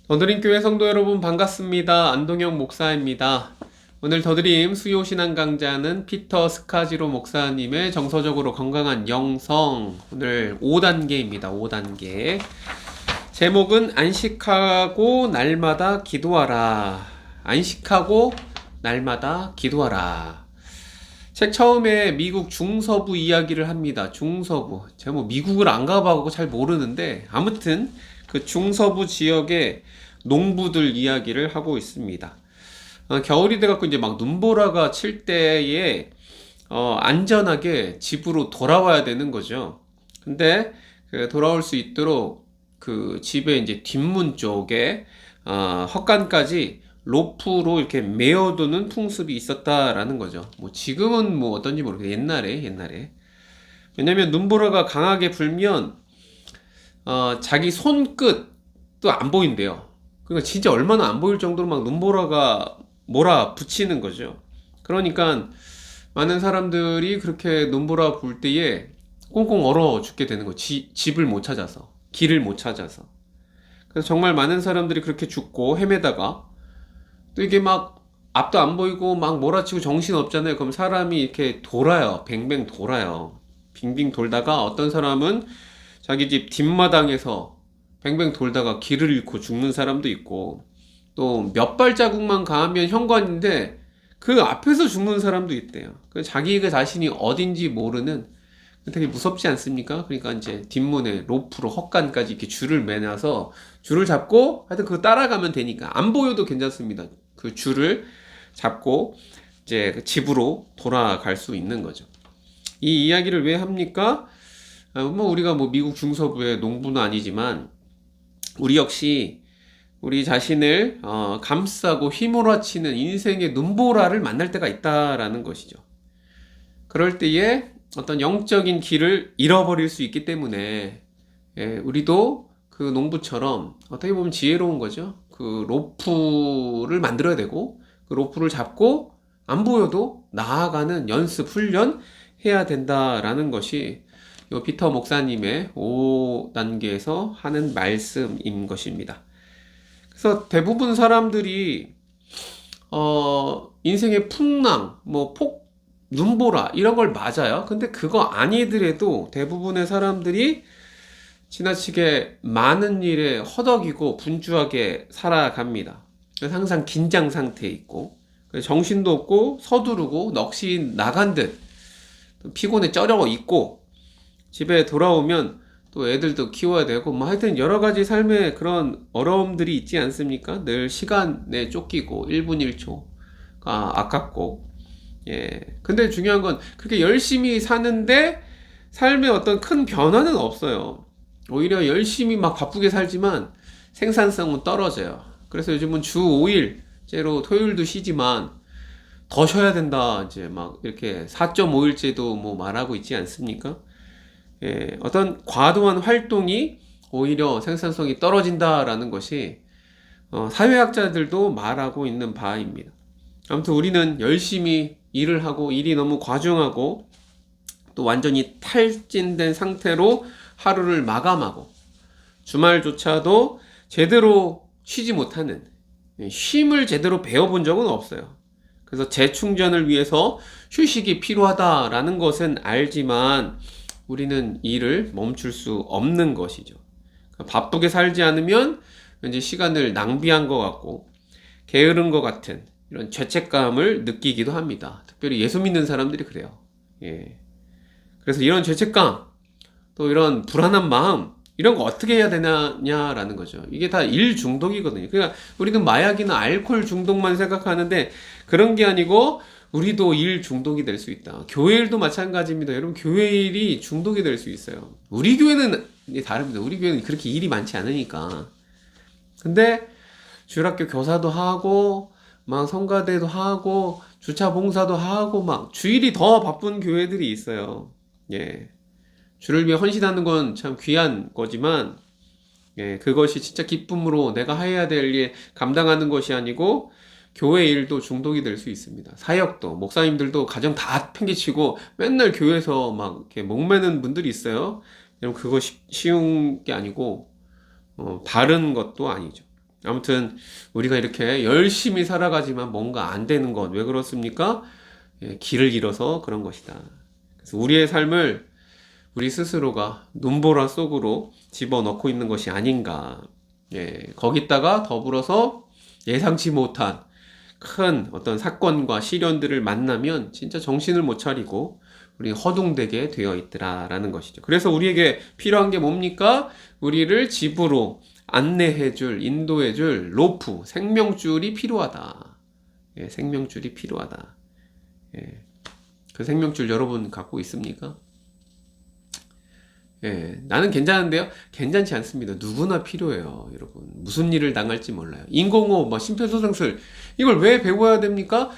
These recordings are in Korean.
더드림교회 성도 여러분 반갑습니다. 안동영 목사입니다. 오늘 더드림 수요신앙 강좌는 피터 스카지로 목사님의 정서적으로 건강한 영성, 오늘 5단계입니다. 5단계. 제목은 안식하고 날마다 기도하라. 안식하고 날마다 기도하라. 책 처음에 미국 중서부 이야기를 합니다. 중서부. 제가 뭐 미국을 안 가봐고 잘 모르는데 아무튼 그 중서부 지역의 농부들 이야기를 하고 있습니다. 겨울이 돼갖고 이제 막 눈보라가 칠 때에 안전하게 집으로 돌아와야 되는 거죠. 근데 그 돌아올 수 있도록 그 집의 이제 뒷문 쪽에 헛간까지 로프로 이렇게 메어두는 풍습이 있었다라는 거죠. 뭐 지금은 뭐 어떤지 모르겠어요. 옛날에. 왜냐면 눈보라가 강하게 불면 자기 손끝도 안 보인대요. 그러니까 진짜 얼마나 안 보일 정도로 막 눈보라가 몰아붙이는 거죠. 그러니까 많은 사람들이 그렇게 눈보라 불 때에 꽁꽁 얼어 죽게 되는 거. 집을 못 찾아서, 길을 못 찾아서. 그래서 정말 많은 사람들이 그렇게 죽고 헤매다가 또 이게 막 앞도 안 보이고 막 몰아치고 정신 없잖아요. 그럼 사람이 이렇게 돌아요. 뱅뱅 돌아요. 빙빙 돌다가 어떤 사람은 자기 집 뒷마당에서 뱅뱅 돌다가 길을 잃고 죽는 사람도 있고, 또 몇 발자국만 가면 현관인데 그 앞에서 죽는 사람도 있대요. 자기 그 자신이 어딘지 모르는, 되게 무섭지 않습니까? 그러니까 이제 뒷문에 로프로 헛간까지 이렇게 줄을 매놔서 줄을 잡고 하여튼 그거 따라가면 되니까 안 보여도 괜찮습니다. 그 줄을 잡고 이제 그 집으로 돌아갈 수 있는 거죠. 이 이야기를 왜 합니까? 뭐 우리가 뭐 미국 중서부의 농부는 아니지만 우리 역시 우리 자신을 감싸고 휘몰아치는 인생의 눈보라를 만날 때가 있다라는 것이죠. 그럴 때에 어떤 영적인 길을 잃어버릴 수 있기 때문에 우리도 그 농부처럼 어떻게 보면 지혜로운 거죠. 그 로프를 만들어야 되고 그 로프를 잡고 안 보여도 나아가는 연습, 훈련 해야 된다라는 것이 요 피터 목사님의 5단계에서 하는 말씀인 것입니다. 그래서 대부분 사람들이 인생의 풍랑, 눈보라 이런 걸 맞아요. 근데 그거 아니더라도 대부분의 사람들이 지나치게 많은 일에 허덕이고 분주하게 살아갑니다. 그래서 항상 긴장 상태에 있고 정신도 없고 서두르고 넋이 나간 듯 피곤에 쩌려고 있고 집에 돌아오면 또 애들도 키워야 되고 뭐 하여튼 여러 가지 삶의 그런 어려움들이 있지 않습니까? 늘 시간에 쫓기고 1분 1초가 아깝고 근데 중요한 건 그렇게 열심히 사는데 삶에 어떤 큰 변화는 없어요. 오히려 열심히 막 바쁘게 살지만 생산성은 떨어져요. 그래서 요즘은 주 5일째로 토요일도 쉬지만 더 쉬어야 된다. 이제 막 이렇게 4.5일째도 뭐 말하고 있지 않습니까? 어떤 과도한 활동이 오히려 생산성이 떨어진다라는 것이 사회학자들도 말하고 있는 바입니다. 아무튼 우리는 열심히 일을 하고 일이 너무 과중하고 또 완전히 탈진된 상태로 하루를 마감하고 주말조차도 제대로 쉬지 못하는, 쉼을 제대로 배워본 적은 없어요. 그래서 재충전을 위해서 휴식이 필요하다라는 것은 알지만 우리는 일을 멈출 수 없는 것이죠. 바쁘게 살지 않으면 왠지 시간을 낭비한 것 같고 게으른 것 같은 이런 죄책감을 느끼기도 합니다. 특별히 예수 믿는 사람들이 그래요. 그래서 이런 죄책감, 또 이런 불안한 마음, 이런 거 어떻게 해야 되냐라는 거죠. 이게 다 일 중독이거든요. 그러니까 우리는 마약이나 알코올 중독만 생각하는데 그런 게 아니고 우리도 일 중독이 될 수 있다. 교회 일도 마찬가지입니다. 여러분, 교회 일이 중독이 될 수 있어요. 우리 교회는 다릅니다. 우리 교회는 그렇게 일이 많지 않으니까. 근데 주일학교 교사도 하고 막 성가대도 하고 주차 봉사도 하고 막 주일이 더 바쁜 교회들이 있어요. 주를 위해 헌신하는 건 참 귀한 거지만 그것이 진짜 기쁨으로 내가 해야 될 일 감당하는 것이 아니고 교회 일도 중독이 될 수 있습니다. 사역도, 목사님들도 가정 다 팽개치고 맨날 교회에서 막 이렇게 목매는 분들이 있어요. 여러분, 그거 쉬운 게 아니고 바른 것도 아니죠. 아무튼 우리가 이렇게 열심히 살아가지만 뭔가 안 되는 것, 왜 그렇습니까? 길을 잃어서 그런 것이다. 그래서 우리의 삶을 우리 스스로가 눈보라 속으로 집어넣고 있는 것이 아닌가. 거기다가 더불어서 예상치 못한 큰 어떤 사건과 시련들을 만나면 진짜 정신을 못 차리고 우리 허둥대게 되어 있더라라는 것이죠. 그래서 우리에게 필요한 게 뭡니까? 우리를 집으로 안내해줄, 인도해줄 로프, 생명줄이 필요하다. 생명줄이 필요하다. 그 생명줄 여러분 갖고 있습니까? 나는 괜찮은데요? 괜찮지 않습니다. 누구나 필요해요, 여러분. 무슨 일을 당할지 몰라요. 인공호흡, 심폐소생술, 이걸 왜 배워야 됩니까?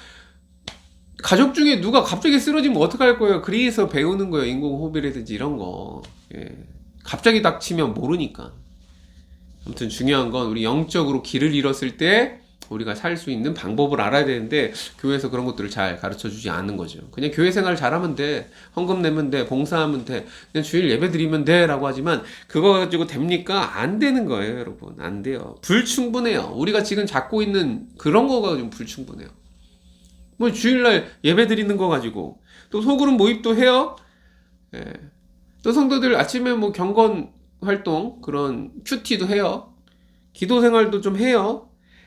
가족 중에 누가 갑자기 쓰러지면 어떡할 거예요? 그래서 배우는 거예요. 인공호흡이라든지 이런 거. 갑자기 닥치면 모르니까. 아무튼 중요한 건 우리 영적으로 길을 잃었을 때 우리가 살 수 있는 방법을 알아야 되는데 교회에서 그런 것들을 잘 가르쳐 주지 않는 거죠. 그냥 교회 생활 잘하면 돼. 헌금 내면 돼. 봉사하면 돼. 그냥 주일 예배 드리면 돼. 라고 하지만 그거 가지고 됩니까? 안 되는 거예요, 여러분. 안 돼요. 불충분해요. 우리가 지금 잡고 있는 그런 거가 좀 불충분해요. 뭐 주일날 예배 드리는 거 가지고 또 소그룹 모임도 해요. 또 성도들 아침에 뭐 경건 활동 그런 큐티도 해요. 기도 생활도 좀 해요.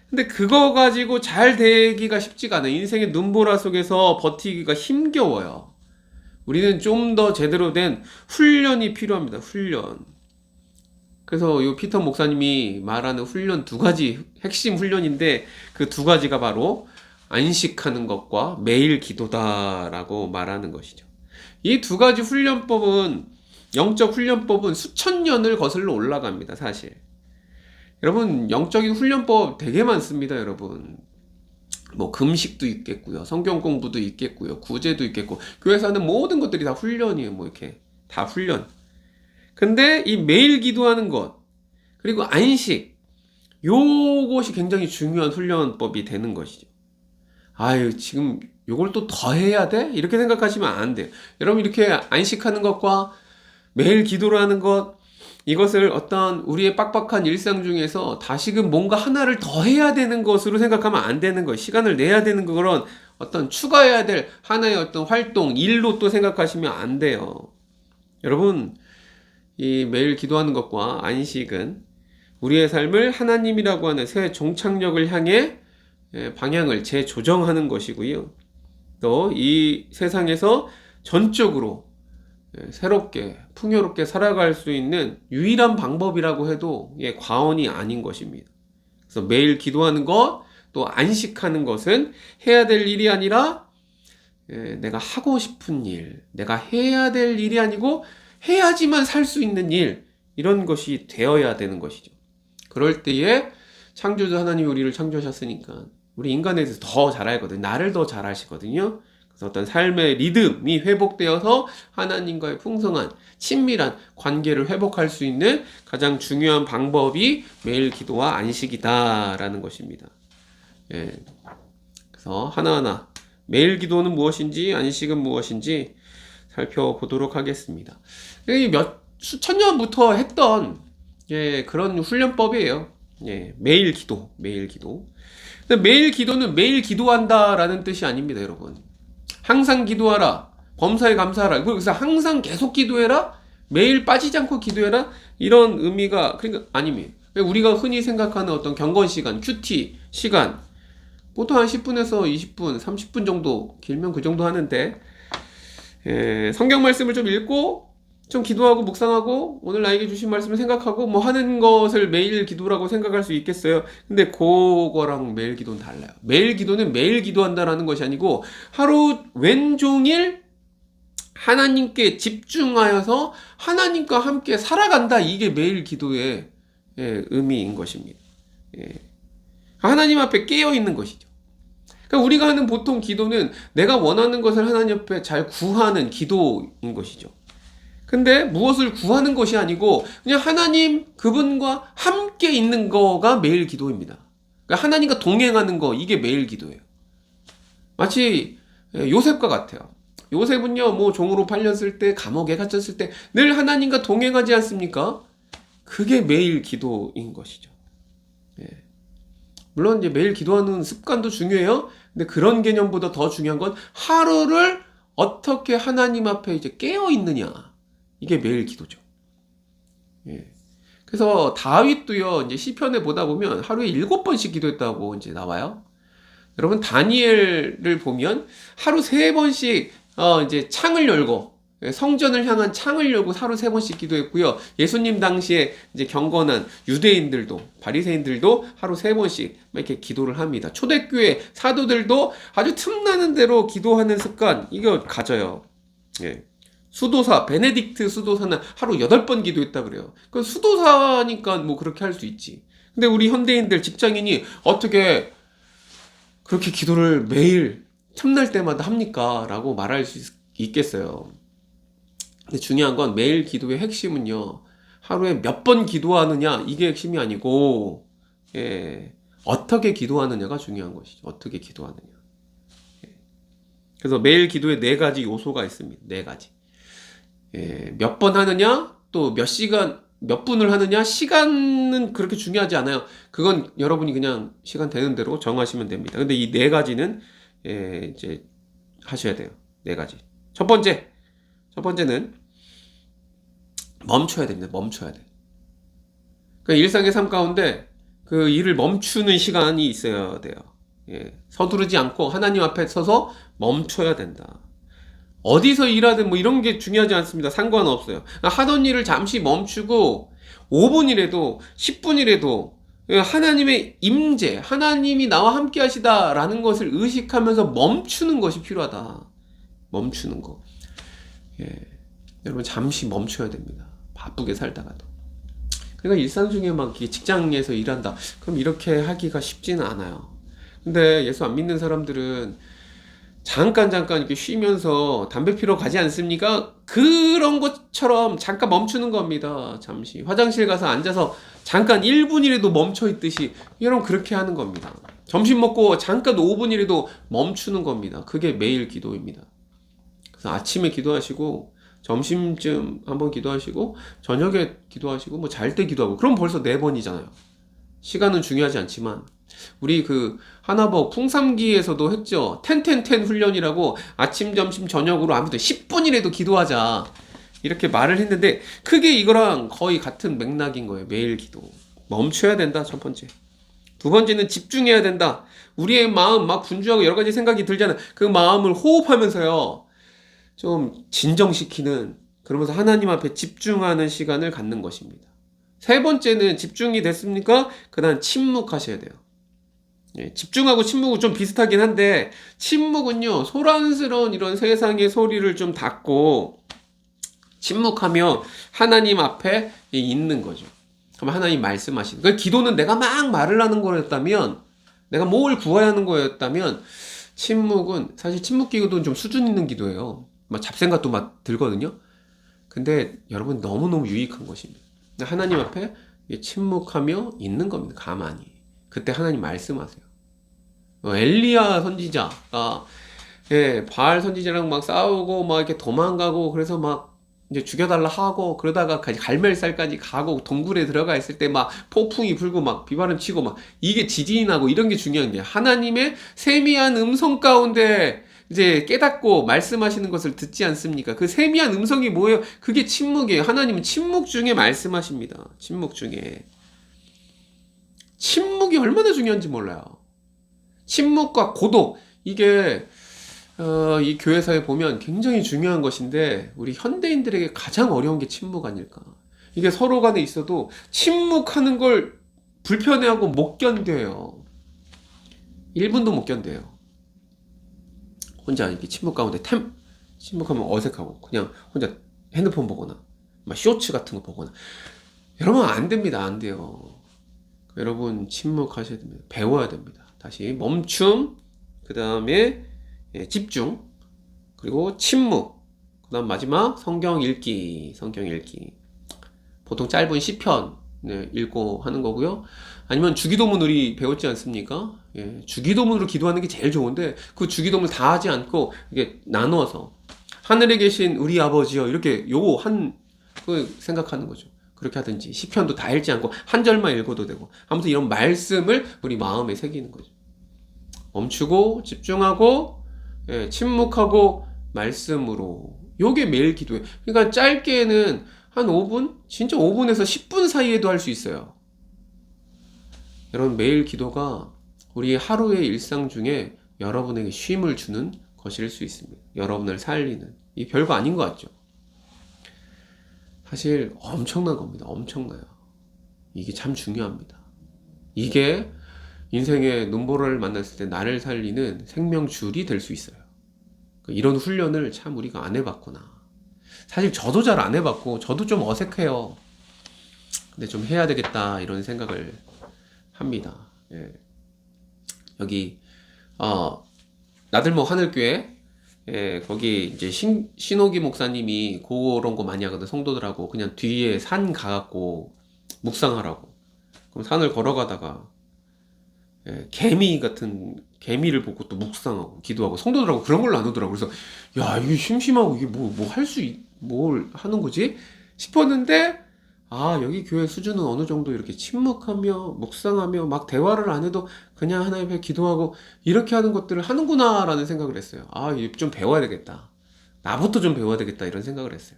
근데 그거 가지고 잘 되기가 쉽지가 않아요. 인생의 눈보라 속에서 버티기가 힘겨워요. 우리는 좀 더 제대로 된 훈련이 필요합니다. 훈련. 그래서 요 피터 목사님이 말하는 훈련 두 가지 핵심 훈련인데 그 두 가지가 바로 안식하는 것과 매일 기도다라고 말하는 것이죠. 이 두 가지 훈련법은 영적 훈련법은 수천 년을 거슬러 올라갑니다. 사실. 여러분 영적인 훈련법 되게 많습니다. 여러분 뭐 금식도 있겠고요, 성경 공부도 있겠고요, 구제도 있겠고 교회에서 하는 모든 것들이 다 훈련이에요. 뭐 이렇게 다 훈련. 근데 이 매일 기도하는 것 그리고 안식 요것이 굉장히 중요한 훈련법이 되는 것이죠. 아유 지금 요걸 또 더 해야 돼? 이렇게 생각하시면 안 돼요. 여러분 이렇게 안식하는 것과 매일 기도를 하는 것 이것을 어떤 우리의 빡빡한 일상 중에서 다시금 뭔가 하나를 더 해야 되는 것으로 생각하면 안 되는 거예요. 시간을 내야 되는 그런 어떤 추가해야 될 하나의 어떤 활동, 일로 또 생각하시면 안 돼요. 여러분, 이 매일 기도하는 것과 안식은 우리의 삶을 하나님이라고 하는 새 종착역을 향해 방향을 재조정하는 것이고요. 또 이 세상에서 전적으로 새롭게 풍요롭게 살아갈 수 있는 유일한 방법이라고 해도 과언이 아닌 것입니다. 그래서 매일 기도하는 것, 또 안식하는 것은 해야 될 일이 아니라 내가 하고 싶은 일, 내가 해야 될 일이 아니고 해야지만 살 수 있는 일, 이런 것이 되어야 되는 것이죠. 그럴 때에 창조주 하나님이 우리를 창조하셨으니까 우리 인간에 대해서 더 잘 알거든요. 나를 더 잘 아시거든요. 그래서 어떤 삶의 리듬이 회복되어서 하나님과의 풍성한 친밀한 관계를 회복할 수 있는 가장 중요한 방법이 매일 기도와 안식이다라는 것입니다. 그래서 하나하나 매일 기도는 무엇인지 안식은 무엇인지 살펴보도록 하겠습니다. 수천 년부터 했던 그런 훈련법이에요. 매일 기도, 매일 기도. 근데 매일 기도는 매일 기도한다라는 뜻이 아닙니다, 여러분. 항상 기도하라. 범사에 감사하라. 그래서 항상 계속 기도해라. 매일 빠지지 않고 기도해라. 이런 의미가 그러니까 아닙니다. 우리가 흔히 생각하는 어떤 경건 시간, 큐티 시간 보통 한 10분에서 20분, 30분 정도 길면 그 정도 하는데 성경 말씀을 좀 읽고 좀 기도하고 묵상하고 오늘 나에게 주신 말씀을 생각하고 뭐 하는 것을 매일 기도라고 생각할 수 있겠어요. 근데 그거랑 매일 기도는 달라요. 매일 기도는 매일 기도한다라는 것이 아니고 하루 왼종일 하나님께 집중하여서 하나님과 함께 살아간다. 이게 매일 기도의 의미인 것입니다. 하나님 앞에 깨어있는 것이죠. 그러니까 우리가 하는 보통 기도는 내가 원하는 것을 하나님 앞에 잘 구하는 기도인 것이죠. 근데 무엇을 구하는 것이 아니고 그냥 하나님 그분과 함께 있는 거가 매일 기도입니다. 그러니까 하나님과 동행하는 거 이게 매일 기도예요. 마치 요셉과 같아요. 요셉은요 뭐 종으로 팔렸을 때 감옥에 갇혔을 때 늘 하나님과 동행하지 않습니까? 그게 매일 기도인 것이죠. 물론 이제 매일 기도하는 습관도 중요해요. 근데 그런 개념보다 더 중요한 건 하루를 어떻게 하나님 앞에 이제 깨어 있느냐. 이게 매일 기도죠. 예. 그래서 다윗도요, 이제 시편에 보다 보면 하루에 7번씩 기도했다고 이제 나와요. 여러분, 다니엘을 보면 하루 3번씩, 이제 창을 열고, 성전을 향한 창을 열고 하루 3번씩 기도했고요. 예수님 당시에 이제 경건한 유대인들도, 바리새인들도 하루 3번씩 이렇게 기도를 합니다. 초대교회 사도들도 아주 틈나는 대로 기도하는 습관, 이거 가져요. 예. 수도사, 베네딕트 수도사는 하루 8번 기도했다 그래요. 그 수도사니까 뭐 그렇게 할 수 있지. 근데 우리 현대인들, 직장인이 어떻게 그렇게 기도를 매일 틈날 때마다 합니까? 라고 말할 수 있겠어요. 근데 중요한 건 매일 기도의 핵심은요, 하루에 몇 번 기도하느냐, 이게 핵심이 아니고, 예, 어떻게 기도하느냐가 중요한 것이죠. 어떻게 기도하느냐. 예. 그래서 매일 기도에 4가지 요소가 있습니다. 4가지. 예, 몇 번 하느냐, 또 몇 시간, 몇 분을 하느냐, 시간은 그렇게 중요하지 않아요. 그건 여러분이 그냥 시간 되는 대로 정하시면 됩니다. 근데 이 4가지는, 예, 이제 하셔야 돼요. 4가지. 첫 번째는 멈춰야 됩니다. 멈춰야 돼. 그러니까 일상의 삶 가운데 그 일을 멈추는 시간이 있어야 돼요. 예, 서두르지 않고 하나님 앞에 서서 멈춰야 된다. 어디서 일하든 뭐 이런 게 중요하지 않습니다. 상관없어요. 하던 일을 잠시 멈추고 5분이라도 10분이라도 하나님의 임재, 하나님이 나와 함께 하시다라는 것을 의식하면서 멈추는 것이 필요하다. 멈추는 거. 예, 여러분 잠시 멈춰야 됩니다. 바쁘게 살다가도. 그러니까 일상 중에 막 직장에서 일한다. 그럼 이렇게 하기가 쉽지는 않아요. 근데 예수 안 믿는 사람들은 잠깐 이렇게 쉬면서 담배 피러 가지 않습니까? 그런 것처럼 잠깐 멈추는 겁니다. 잠시 화장실 가서 앉아서 잠깐 1분이라도 멈춰 있듯이 여러분 그렇게 하는 겁니다. 점심 먹고 잠깐 5분이라도 멈추는 겁니다. 그게 매일 기도입니다. 그래서 아침에 기도하시고 점심쯤 한번 기도하시고 저녁에 기도하시고 뭐 잘 때 기도하고 그럼 벌써 4번이잖아요. 시간은 중요하지 않지만 우리 그 하나버 풍삼기에서도 했죠. 10-10-10 훈련이라고 아침, 점심, 저녁으로 아무튼 10분이라도 기도하자 이렇게 말을 했는데 크게 이거랑 거의 같은 맥락인 거예요. 매일 기도. 멈춰야 된다. 첫 번째. 두 번째는 집중해야 된다. 우리의 마음 막 분주하고 여러 가지 생각이 들잖아요. 그 마음을 호흡하면서요. 좀 진정시키는, 그러면서 하나님 앞에 집중하는 시간을 갖는 것입니다. 세 번째는 집중이 됐습니까? 그 다음 침묵하셔야 돼요. 예, 집중하고 침묵은 좀 비슷하긴 한데 침묵은요 소란스러운 이런 세상의 소리를 좀 닫고 침묵하며 하나님 앞에 있는 거죠. 그럼 하나님 말씀하시는. 그러니까 기도는 내가 막 말을 하는 거였다면, 내가 뭘 구해야 하는 거였다면, 침묵은 사실 침묵 기도는 좀 수준 있는 기도예요. 막 잡생각도 막 들거든요. 근데 여러분 너무너무 유익한 것입니다. 하나님 앞에 침묵하며 있는 겁니다. 가만히. 그때 하나님 말씀하세요. 엘리야 선지자가 바알 선지자랑 막 싸우고 막 이렇게 도망가고 그래서 막 이제 죽여달라 하고 그러다가 갈멜살까지 가고 동굴에 들어가 있을 때 막 폭풍이 불고 막 비바람 치고 막 이게 지진이 나고 이런 게 중요한 게 하나님의 세미한 음성 가운데 이제 깨닫고 말씀하시는 것을 듣지 않습니까? 그 세미한 음성이 뭐예요? 그게 침묵이에요. 하나님은 침묵 중에 말씀하십니다. 침묵 중에. 침묵이 얼마나 중요한지 몰라요. 침묵과 고독, 이게 이 교회사에 보면 굉장히 중요한 것인데 우리 현대인들에게 가장 어려운 게 침묵 아닐까. 이게 서로 간에 있어도 침묵하는 걸 불편해하고 못 견뎌요. 1분도 못 견뎌요. 혼자 이렇게 침묵 가운데 침묵하면 어색하고 그냥 혼자 핸드폰 보거나 막 쇼츠 같은 거 보거나. 여러분 안 됩니다. 안 돼요. 여러분 침묵하셔야 됩니다. 배워야 됩니다. 다시 멈춤, 그 다음에 집중, 그리고 침묵, 그 다음 마지막 성경 읽기. 보통 짧은 시편 읽고 하는 거고요. 아니면 주기도문 우리 배웠지 않습니까? 예, 주기도문으로 기도하는 게 제일 좋은데 그 주기도문 다 하지 않고 이게 나눠서 하늘에 계신 우리 아버지여 이렇게 그 생각하는 거죠. 그렇게 하든지 시편도 다 읽지 않고 한 절만 읽어도 되고 아무튼 이런 말씀을 우리 마음에 새기는 거죠. 멈추고 집중하고 침묵하고 말씀으로 요게 매일 기도예요. 그러니까 짧게는 한 5분? 진짜 5분에서 10분 사이에도 할 수 있어요. 여러분 매일 기도가 우리 하루의 일상 중에 여러분에게 쉼을 주는 것일 수 있습니다. 여러분을 살리는 이 별거 아닌 것 같죠? 사실 엄청난 겁니다. 엄청나요. 이게 참 중요합니다. 이게 인생의 눈보라를 만났을 때 나를 살리는 생명줄이 될 수 있어요. 이런 훈련을 참 우리가 안 해봤구나. 사실 저도 잘 안 해봤고 저도 좀 어색해요. 근데 좀 해야 되겠다 이런 생각을 합니다. 예. 여기 나들목 하늘교회 거기 이제 신호기 목사님이 그런 거 많이 하거든. 성도들하고 그냥 뒤에 산 가갖고 묵상하라고. 그럼 산을 걸어가다가 개미 같은 개미를 보고 또 묵상하고 기도하고 성도들하고 그런 걸 나누더라고. 그래서 야 이게 심심하고 이게 뭐 할 수 뭘 하는 거지 싶었는데 여기 교회 수준은 어느 정도 이렇게 침묵하며 묵상하며 막 대화를 안 해도 그냥 하나님 앞에 기도하고 이렇게 하는 것들을 하는구나 라는 생각을 했어요. 이거 좀 배워야 되겠다. 나부터 좀 배워야 되겠다 이런 생각을 했어요.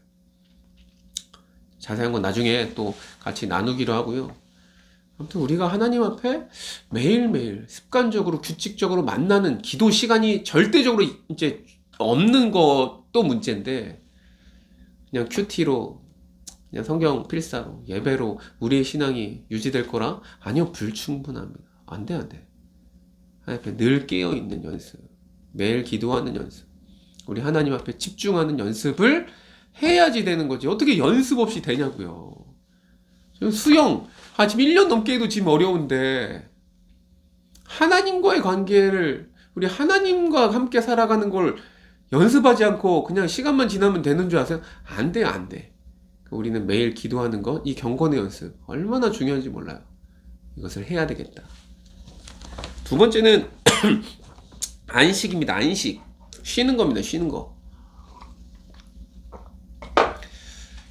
자세한 건 나중에 또 같이 나누기로 하고요. 아무튼 우리가 하나님 앞에 매일매일 습관적으로 규칙적으로 만나는 기도 시간이 절대적으로 이제 없는 것도 문제인데 그냥 큐티로 그냥 성경 필사로 예배로 우리의 신앙이 유지될 거라? 아니요, 불충분합니다. 안 돼. 하나님 앞에 늘 깨어있는 연습, 매일 기도하는 연습, 우리 하나님 앞에 집중하는 연습을 해야지 되는 거지. 어떻게 연습 없이 되냐고요. 수영 지금 1년 넘게 해도 지금 어려운데 하나님과의 관계를 우리 하나님과 함께 살아가는 걸 연습하지 않고 그냥 시간만 지나면 되는 줄 아세요? 안 돼요, 안 돼. 우리는 매일 기도하는 것, 이 경건의 연습 얼마나 중요한지 몰라요. 이것을 해야 되겠다. 두 번째는 안식입니다. 안식. 쉬는 겁니다. 쉬는 거.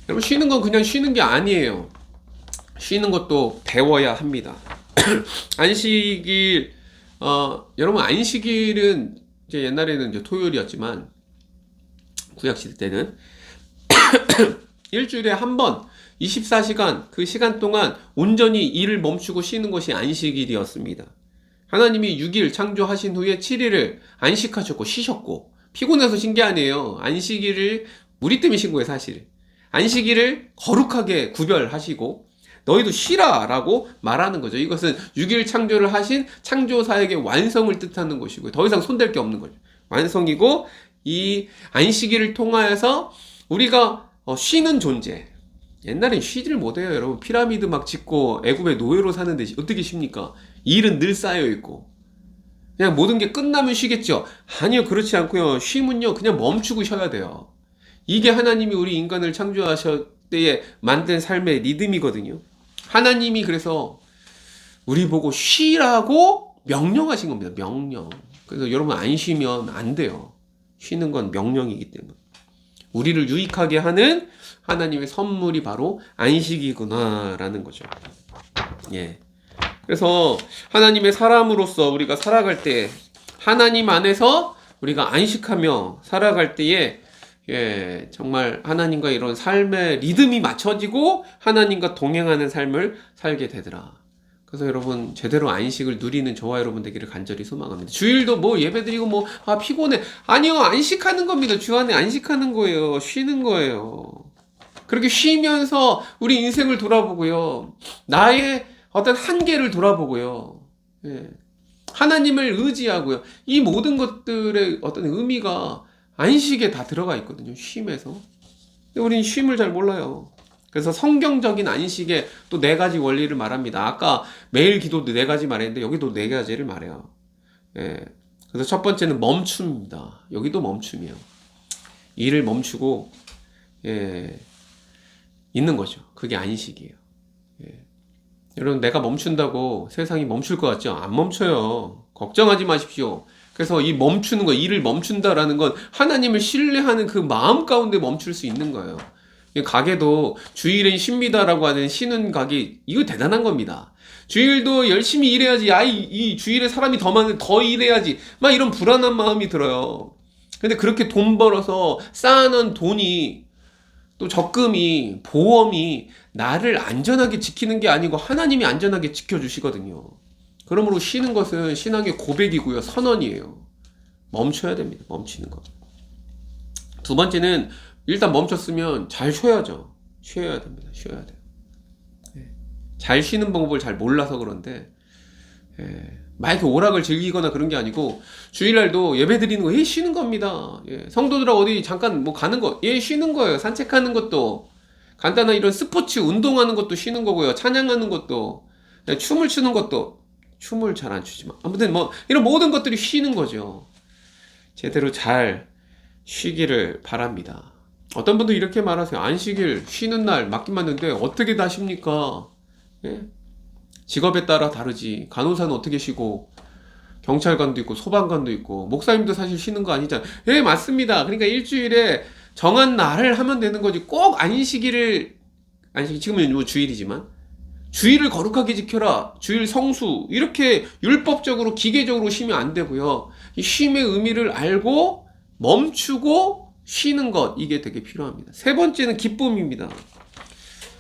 여러분 쉬는 건 그냥 쉬는 게 아니에요. 쉬는 것도 배워야 합니다. 안식일 여러분 안식일은 이제 옛날에는 이제 토요일이었지만 구약시대 때는 일주일에 한 번 24시간 그 시간 동안 온전히 일을 멈추고 쉬는 것이 안식일이었습니다. 하나님이 6일 창조하신 후에 7일을 안식하셨고 쉬셨고 피곤해서 쉰 게 아니에요. 안식일을 우리 때문에 쉰 거예요. 사실 안식일을 거룩하게 구별하시고 너희도 쉬라 라고 말하는 거죠. 이것은 6일 창조를 하신 창조사에게 완성을 뜻하는 것이고요. 더 이상 손댈 게 없는 거죠. 완성이고 이 안식일을 통하여서 우리가 쉬는 존재. 옛날엔 쉬질 못해요. 여러분 피라미드 막 짓고 애굽의 노예로 사는데 어떻게 쉽니까? 일은 늘 쌓여있고 그냥 모든 게 끝나면 쉬겠죠. 아니요, 그렇지 않고요. 쉼은요 그냥 멈추고 쉬어야 돼요. 이게 하나님이 우리 인간을 창조하실 때에 만든 삶의 리듬이거든요. 하나님이 그래서 우리 보고 쉬라고 명령하신 겁니다. 명령. 그래서 여러분 안 쉬면 안 돼요. 쉬는 건 명령이기 때문에. 우리를 유익하게 하는 하나님의 선물이 바로 안식이구나 라는 거죠. 예. 그래서 하나님의 사람으로서 우리가 살아갈 때 하나님 안에서 우리가 안식하며 살아갈 때에 정말 하나님과 이런 삶의 리듬이 맞춰지고 하나님과 동행하는 삶을 살게 되더라. 그래서 여러분 제대로 안식을 누리는 저와 여러분 되기를 간절히 소망합니다. 주일도 뭐 예배드리고 피곤해. 아니요, 안식하는 겁니다. 주 안에 안식하는 거예요. 쉬는 거예요. 그렇게 쉬면서 우리 인생을 돌아보고요. 나의 어떤 한계를 돌아보고요. 하나님을 의지하고요. 이 모든 것들의 어떤 의미가 안식에 다 들어가 있거든요. 쉼에서. 근데 우리는 쉼을 잘 몰라요. 그래서 성경적인 안식에 또 4가지 원리를 말합니다. 아까 매일 기도도 4가지 말했는데 여기도 4가지를 말해요. 그래서 첫 번째는 멈춤입니다. 여기도 멈춤이에요. 일을 멈추고 있는 거죠. 그게 안식이에요. 여러분 내가 멈춘다고 세상이 멈출 것 같죠? 안 멈춰요. 걱정하지 마십시오. 그래서 이 멈추는 거, 일을 멈춘다라는 건 하나님을 신뢰하는 그 마음 가운데 멈출 수 있는 거예요. 이 가게도 주일엔 쉽니다라고 하는 쉬는 가게, 이거 대단한 겁니다. 주일도 열심히 일해야지. 이 주일에 사람이 더 많은데 더 일해야지. 막 이런 불안한 마음이 들어요. 근데 그렇게 돈 벌어서 쌓아놓은 돈이, 또 적금이, 보험이 나를 안전하게 지키는 게 아니고 하나님이 안전하게 지켜주시거든요. 그러므로 쉬는 것은 신앙의 고백이고요. 선언이에요. 멈춰야 됩니다. 멈추는 거. 두 번째는 일단 멈췄으면 잘 쉬어야죠. 쉬어야 됩니다. 쉬어야 돼요. 잘 쉬는 방법을 잘 몰라서 그런데, 막 이렇게 오락을 즐기거나 그런 게 아니고, 주일날도 예배 드리는 거, 쉬는 겁니다. 성도들하고 어디 잠깐 뭐 가는 거, 쉬는 거예요. 산책하는 것도, 간단한 이런 스포츠, 운동하는 것도 쉬는 거고요. 찬양하는 것도, 춤을 추는 것도, 춤을 잘 안 추지만. 아무튼 뭐, 이런 모든 것들이 쉬는 거죠. 제대로 잘 쉬기를 바랍니다. 어떤 분도 이렇게 말하세요. 안식일, 쉬는 날 맡긴 맞는데, 어떻게 다 쉽니까? 직업에 따라 다르지. 간호사는 어떻게 쉬고, 경찰관도 있고, 소방관도 있고, 목사님도 사실 쉬는 거 아니잖아요. 맞습니다. 그러니까 일주일에 정한 날을 하면 되는 거지. 꼭 안식일을, 지금은 뭐 주일이지만, 주일을 거룩하게 지켜라. 주일 성수. 이렇게 율법적으로, 기계적으로 쉬면 안 되고요. 이 쉼의 의미를 알고, 멈추고, 쉬는 것. 이게 되게 필요합니다. 세 번째는 기쁨입니다.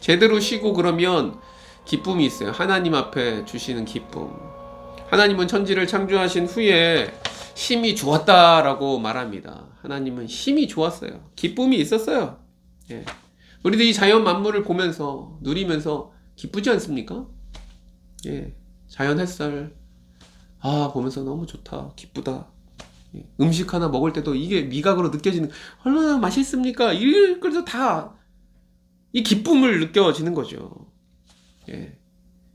제대로 쉬고 그러면, 기쁨이 있어요. 하나님 앞에 주시는 기쁨. 하나님은 천지를 창조하신 후에 힘이 좋았다라고 말합니다. 하나님은 힘이 좋았어요. 기쁨이 있었어요. 우리도 이 자연 만물을 보면서, 누리면서 기쁘지 않습니까? 자연 햇살, 보면서 너무 좋다, 기쁘다. 음식 하나 먹을 때도 이게 미각으로 느껴지는, 얼마나 맛있습니까? 그래서 다 이 기쁨을 느껴지는 거죠.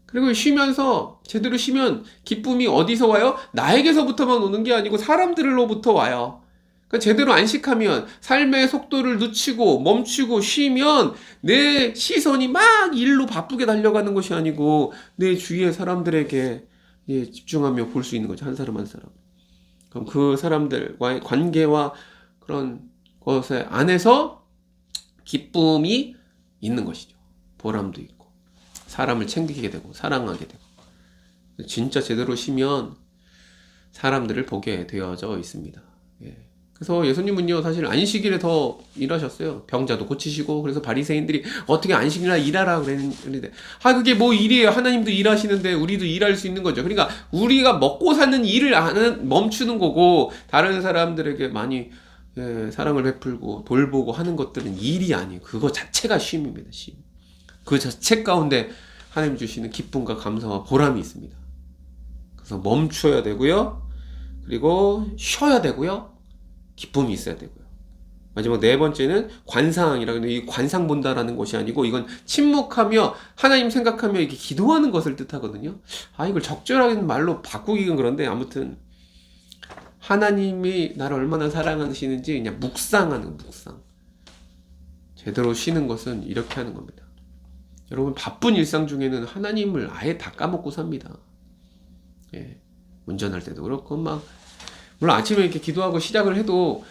그리고 쉬면서, 제대로 쉬면 기쁨이 어디서 와요? 나에게서부터만 오는 게 아니고 사람들로부터 와요. 그러니까 제대로 안식하면, 삶의 속도를 늦추고 멈추고 쉬면 내 시선이 막 일로 바쁘게 달려가는 것이 아니고 내 주위의 사람들에게 집중하며 볼 수 있는 거죠. 한 사람 한 사람. 그럼 그 사람들과의 관계와 그런 것에 안에서 기쁨이 있는 것이죠. 보람도 있고, 사람을 챙기게 되고, 사랑하게 되고. 진짜 제대로 쉬면 사람들을 보게 되어져 있습니다. 그래서 예수님은요, 사실 안식일에 더 일하셨어요. 병자도 고치시고. 그래서 바리새인들이 어떻게 안식일날 일하라 그랬는데, 그게 뭐 일이에요. 하나님도 일하시는데 우리도 일할 수 있는 거죠. 그러니까 우리가 먹고 사는 일을 멈추는 거고, 다른 사람들에게 많이 사랑을 베풀고 돌보고 하는 것들은 일이 아니에요. 그거 자체가 쉼입니다. 쉼. 그 자체 가운데 하나님 주시는 기쁨과 감사와 보람이 있습니다. 그래서 멈춰야 되고요. 그리고 쉬어야 되고요. 기쁨이 있어야 되고요. 마지막 네 번째는 관상이라고 하는데, 이 관상 본다라는 것이 아니고, 이건 침묵하며 하나님 생각하며 이렇게 기도하는 것을 뜻하거든요. 이걸 적절하게 말로 바꾸기는 그런데, 아무튼 하나님이 나를 얼마나 사랑하시는지 그냥 묵상하는, 묵상. 제대로 쉬는 것은 이렇게 하는 겁니다. 여러분, 바쁜 일상 중에는 하나님을 아예 다 까먹고 삽니다. 운전할 때도 그렇고, 물론 아침에 이렇게 기도하고 시작을 해도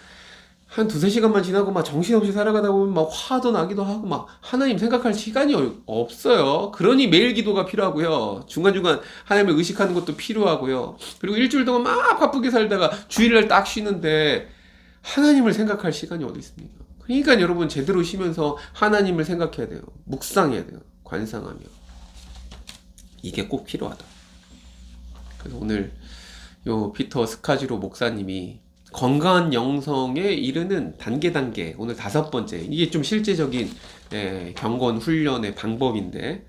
한 두세 시간만 지나고 정신없이 살아가다 보면 화도 나기도 하고 하나님 생각할 시간이 없어요. 그러니 매일 기도가 필요하고요. 중간중간 하나님을 의식하는 것도 필요하고요. 그리고 일주일 동안 막 바쁘게 살다가 주일날 딱 쉬는데 하나님을 생각할 시간이 어디 있습니까? 그러니까 여러분, 제대로 쉬면서 하나님을 생각해야 돼요. 묵상해야 돼요. 관상하며. 이게 꼭 필요하다. 그래서 오늘 요 피터 스카지로 목사님이 건강한 영성에 이르는 단계, 오늘 5번째, 이게 좀 실제적인 경건 훈련의 방법인데,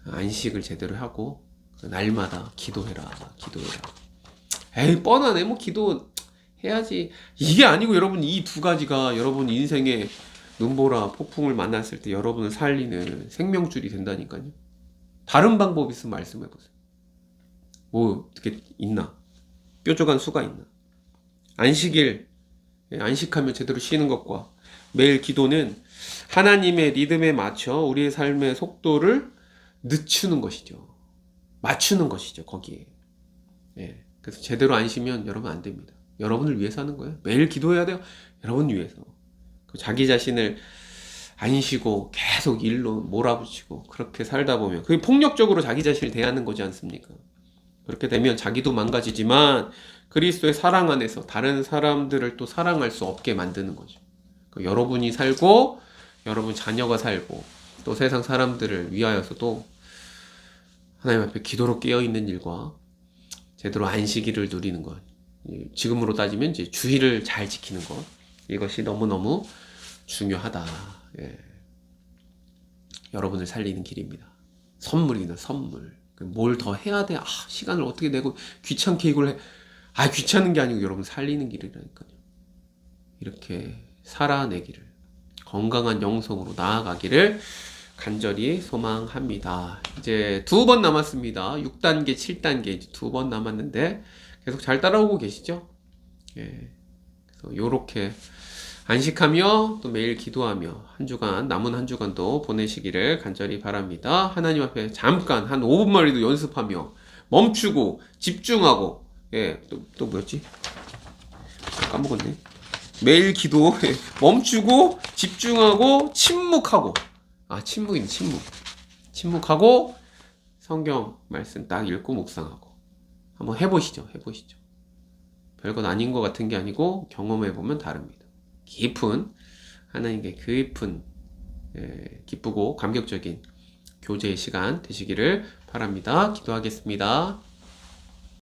안식을 제대로 하고 날마다 기도해라. 뻔하네, 기도 해야지. 이게 아니고, 여러분, 이 두 가지가 여러분 인생의 눈보라 폭풍을 만났을 때 여러분을 살리는 생명줄이 된다니까요. 다른 방법 있으면 말씀해보세요. 뭐 어떻게 있나? 뾰족한 수가 있나? 안식일, 안식하며 제대로 쉬는 것과 매일 기도는 하나님의 리듬에 맞춰 우리의 삶의 속도를 늦추는 것이죠. 맞추는 것이죠, 거기에. 그래서 제대로 안 쉬면 여러분 안 됩니다. 여러분을 위해서 하는 거예요. 매일 기도해야 돼요. 여러분 위해서. 자기 자신을 안 쉬고 계속 일로 몰아붙이고 그렇게 살다 보면 그게 폭력적으로 자기 자신을 대하는 거지 않습니까? 그렇게 되면 자기도 망가지지만 그리스도의 사랑 안에서 다른 사람들을 또 사랑할 수 없게 만드는 거죠. 여러분이 살고 여러분 자녀가 살고 또 세상 사람들을 위하여서도 하나님 앞에 기도로 깨어있는 일과 제대로 안식일을 누리는 것, 지금으로 따지면 이제 주의를 잘 지키는 것, 이것이 너무너무 중요하다. 예. 여러분을 살리는 길입니다. 선물이다, 선물. 뭘 더 해야 돼? 시간을 어떻게 내고 귀찮게 이걸 해. 귀찮은 게 아니고 여러분 살리는 길이라니까요. 이렇게 살아내기를, 건강한 영성으로 나아가기를 간절히 소망합니다. 이제 2번 남았습니다. 6단계, 7단계 이제 2번 남았는데 계속 잘 따라오고 계시죠? 예. 그래서 요렇게 안식하며 또 매일 기도하며 한 주간, 남은 한 주간도 보내시기를 간절히 바랍니다. 하나님 앞에 잠깐 한 5분만이라도 연습하며 멈추고 집중하고, 예, 또 뭐였지? 까먹었네. 매일 기도, 멈추고 집중하고 침묵하고, 침묵이네, 침묵. 침묵하고 성경 말씀 딱 읽고 묵상하고 한번 해보시죠. 별것 아닌 것 같은 게 아니고 경험해보면 다릅니다. 깊은 하나님께 깊은 기쁘고 감격적인 교제의 시간 되시기를 바랍니다. 기도하겠습니다.